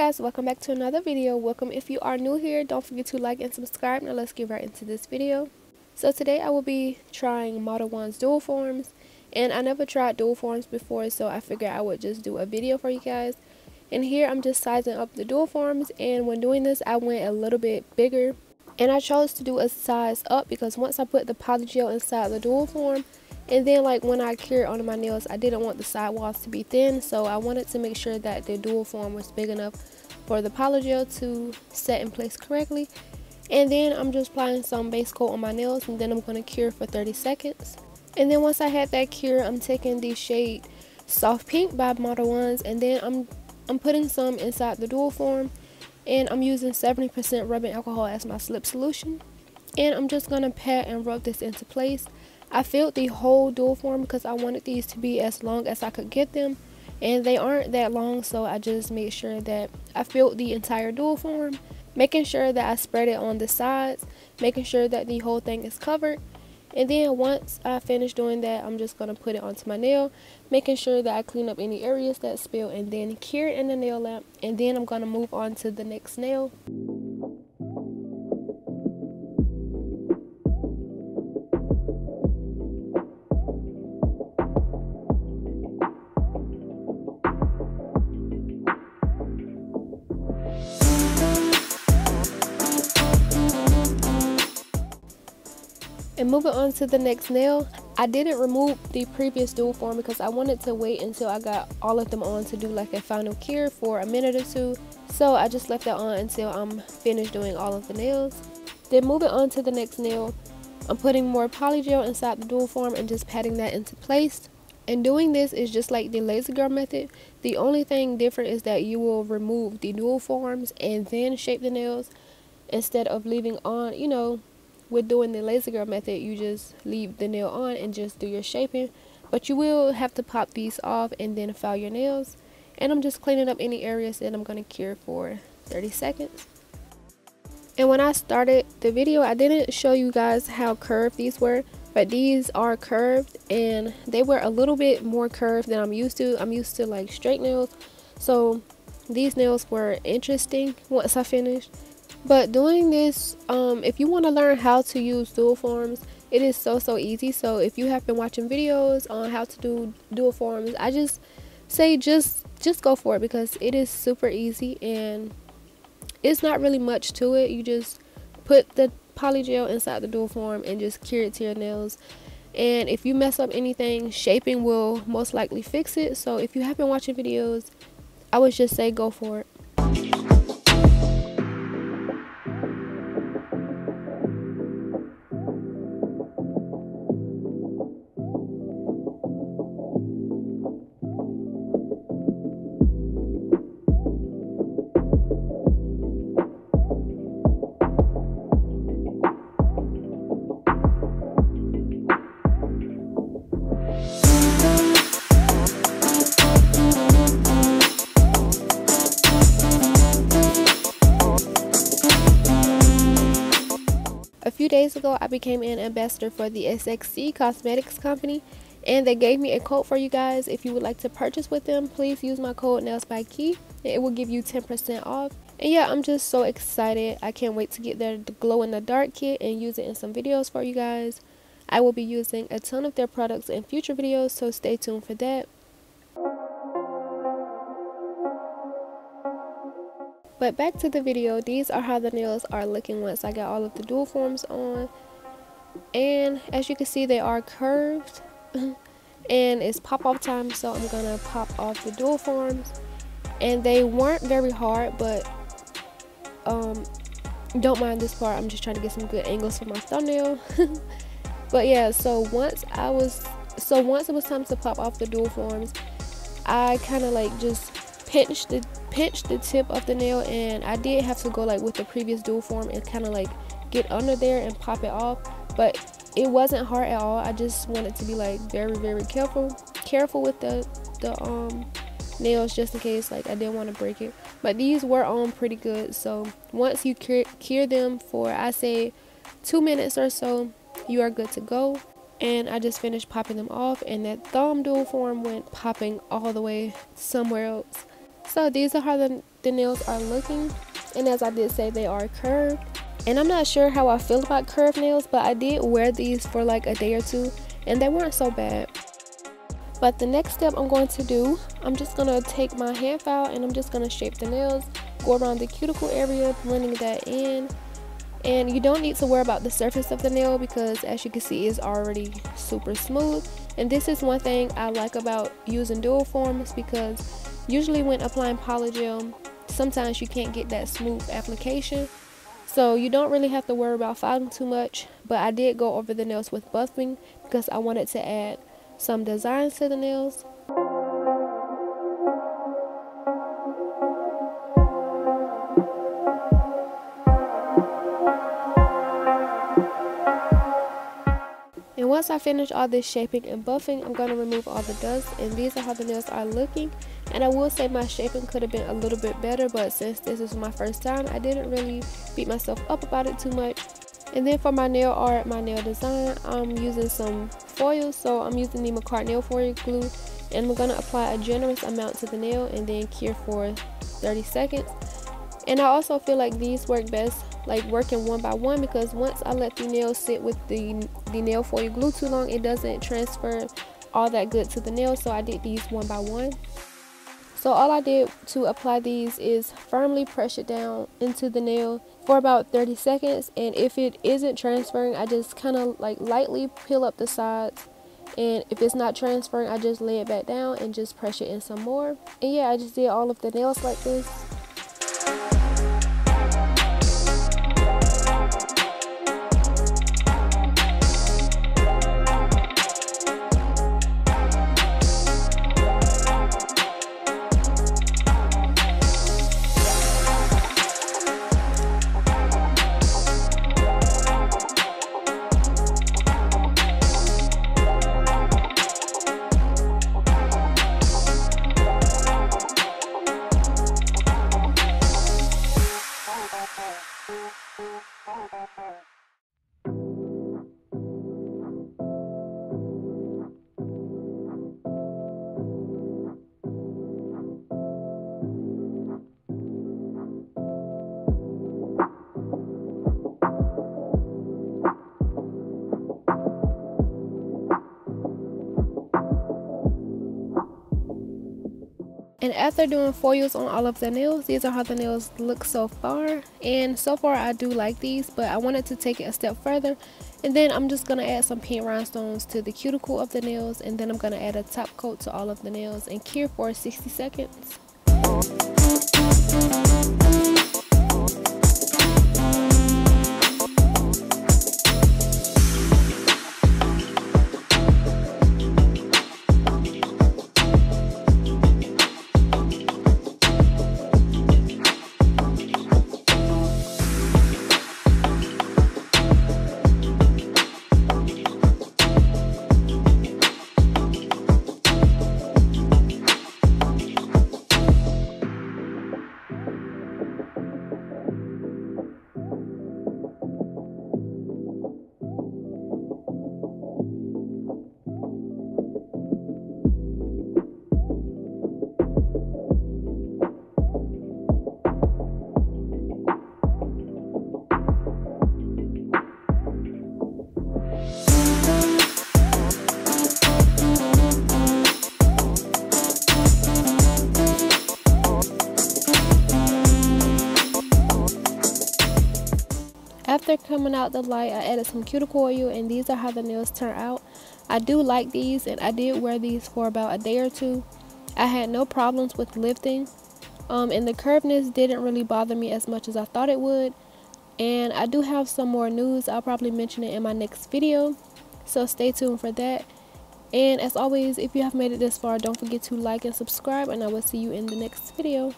guys, welcome back to another video. Welcome if you are new here. Don't forget to like and subscribe. Now let's get right into this video. So today I will be trying Modelones dual forms, and I never tried dual forms before, so I figured I would just do a video for you guys. And here I'm just sizing up the dual forms, and when doing this I went a little bit bigger, and I chose to do a size up because once I put the polygel inside the dual form, and then like when I cured onto my nails, I didn't want the side walls to be thin, so I wanted to make sure that the dual form was big enough for the polygel to set in place correctly. And then I'm just applying some base coat on my nails, and then I'm going to cure for 30 seconds. And then once I had that cure, I'm taking the shade Soft Pink by Modelones, and then I'm putting some inside the dual form, and I'm using 70% rubbing alcohol as my slip solution. And I'm just going to pat and rub this into place. I filled the whole dual form because I wanted these to be as long as I could get them, and they aren't that long, so I just made sure that I filled the entire dual form, making sure that I spread it on the sides, making sure that the whole thing is covered. And then once I finish doing that, I'm just going to put it onto my nail, making sure that I clean up any areas that spill, and then cure it in the nail lamp. And then I'm going to move on to the next nail. And moving on to the next nail, I didn't remove the previous dual form because I wanted to wait until I got all of them on to do like a final cure for a minute or two. So I just left that on until I'm finished doing all of the nails. Then moving on to the next nail, I'm putting more polygel inside the dual form and just patting that into place. And doing this is just like the laser girl method. The only thing different is that you will remove the dual forms and then shape the nails instead of leaving on, with doing the laser girl method, you just leave the nail on and just do your shaping. But you will have to pop these off and then file your nails. And I'm just cleaning up any areas that I'm going to cure for 30 seconds. And when I started the video, I didn't show you guys how curved these were, but these are curved, and they were a little bit more curved than I'm used to. I'm used to like straight nails, so these nails were interesting once I finished. But doing this, if you want to learn how to use dual forms, it is so easy. So if you have been watching videos on how to do dual forms, I just say just go for it because it is super easy and it's not really much to it. You just put the polygel inside the dual form and just cure it to your nails. And if you mess up anything, shaping will most likely fix it. So if you have been watching videos, I would just say go for it. A few days ago, I became an ambassador for the SXC Cosmetics company, and they gave me a code for you guys. If you would like to purchase with them, please use my code NailsByKey, and it will give you 10% off. And yeah, I'm just so excited. I can't wait to get their glow in the dark kit and use it in some videos for you guys. I will be using a ton of their products in future videos, so stay tuned for that. But back to the video, these are how the nails are looking once I got all of the dual forms on. And as you can see, they are curved and it's pop off time, so I'm gonna pop off the dual forms. And they weren't very hard, but don't mind this part, I'm just trying to get some good angles for my thumbnail. But yeah, so once it was time to pop off the dual forms, I kind of like just pinched the tip of the nail, and I did have to go like with the previous dual form and kind of like get under there and pop it off, but it wasn't hard at all. I just wanted to be like very careful with the nails, just in case like I didn't want to break it. But these were on pretty good, so once you cure them for I say 2 minutes or so, you are good to go. And I just finished popping them off, and that thumb dual form went popping all the way somewhere else. So these are how the nails are looking, and as I did say, they are curved. And I'm not sure how I feel about curved nails, but I did wear these for like a day or two and they weren't so bad. But the next step I'm going to do, I'm just going to take my hand file and I'm just going to shape the nails, go around the cuticle area, blending that in. And you don't need to worry about the surface of the nail because as you can see, it's already super smooth. And this is one thing I like about using dual forms, because usually when applying polygel, sometimes you can't get that smooth application. So you don't really have to worry about filing too much, but I did go over the nails with buffing because I wanted to add some designs to the nails. And once I finish all this shaping and buffing, I'm going to remove all the dust, and these are how the nails are looking. And I will say my shaping could have been a little bit better, but since this is my first time, I didn't really beat myself up about it too much. And then for my nail art, my nail design, I'm using some foils. So I'm using the makartt nail foil glue, and we're going to apply a generous amount to the nail and then cure for 30 seconds. And I also feel like these work best like working one by one, because once I let the nail sit with the nail foil glue too long, it doesn't transfer all that good to the nail. So I did these one by one. So all I did to apply these is firmly press it down into the nail for about 30 seconds. And if it isn't transferring, I just kind of like lightly peel up the sides. And if it's not transferring, I just lay it back down and just press it in some more. And yeah, I just did all of the nails like this. And after doing foils on all of the nails, these are how the nails look so far. And so far I do like these, but I wanted to take it a step further. And then I'm just going to add some pink rhinestones to the cuticle of the nails. And then I'm going to add a top coat to all of the nails and cure for 60 seconds. After coming out the light, I added some cuticle oil, and these are how the nails turn out. I do like these, and I did wear these for about a day or two. I had no problems with lifting, and the curvedness didn't really bother me as much as I thought it would. And I do have some more nudes. I'll probably mention it in my next video, so stay tuned for that. And as always, if you have made it this far, don't forget to like and subscribe, and I will see you in the next video.